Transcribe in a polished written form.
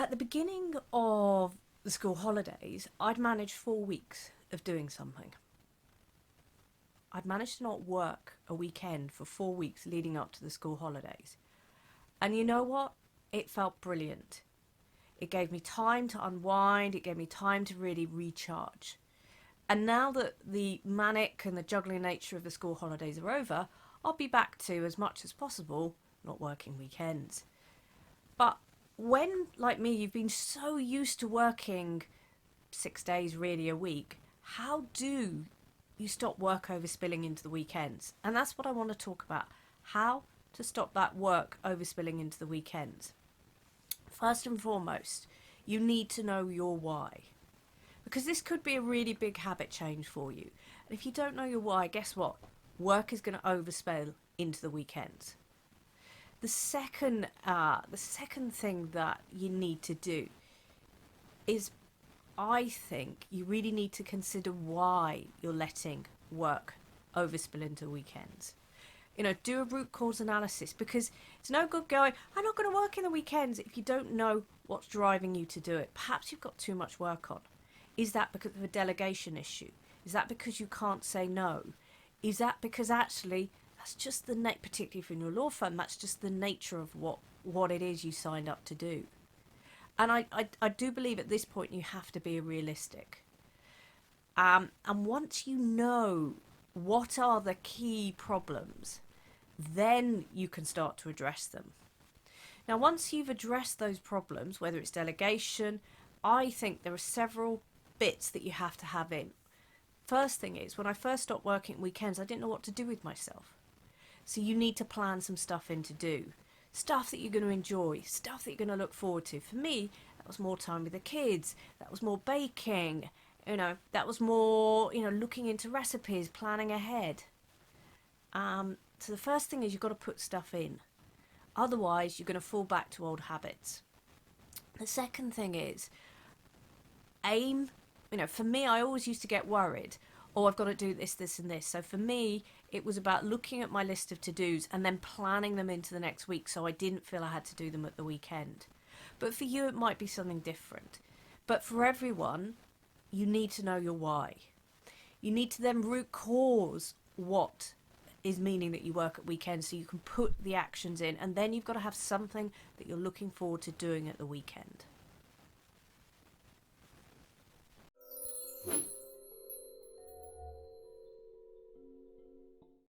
At the beginning of the school holidays, I'd managed 4 weeks of doing something. I'd managed to not work a weekend for 4 weeks leading up to the school holidays. And you know what? It felt brilliant. It gave me time to unwind, it gave me time to really recharge. And now that the manic and the juggling nature of the school holidays are over, I'll be back to, as much as possible, not working weekends. But when, like me, you've been so used to working 6 days really a week, how do you stop work overspilling into the weekends? And that's what I want to talk about. How to stop that work overspilling into the weekends. First and foremost, you need to know your why. Because this could be a really big habit change for you. And if you don't know your why, guess what? Work is going to overspill into the weekends. The second thing that you need to do is, I think you really need to consider why you're letting work overspill into weekends. Do a root cause analysis, because it's no good going, I'm not going to work in the weekends, if you don't know what's driving you to do it. Perhaps you've got too much work on. Is that because of a delegation issue? Is that because you can't say no? Is that because actually that's just particularly if you're in your law firm, that's just the nature of what it is you signed up to do? And I do believe at this point you have to be realistic. And once you know what are the key problems, then you can start to address them. Now, once you've addressed those problems, whether it's delegation, I think there are several bits that you have to have in. First thing is, when I first stopped working weekends, I didn't know what to do with myself. So you need to plan some stuff in to do. Stuff that you're going to enjoy, stuff that you're going to look forward to. For me, that was more time with the kids, that was more baking, that was more, looking into recipes, planning ahead. So the first thing is you've got to put stuff in. Otherwise, you're going to fall back to old habits. The second thing is aim. For me, I always used to get worried. Oh, I've got to do this, this and this. So for me, it was about looking at my list of to-dos and then planning them into the next week so I didn't feel I had to do them at the weekend. But for you, it might be something different. But for everyone, you need to know your why. You need to then root cause what is meaning that you work at weekends so you can put the actions in, and then you've got to have something that you're looking forward to doing at the weekend.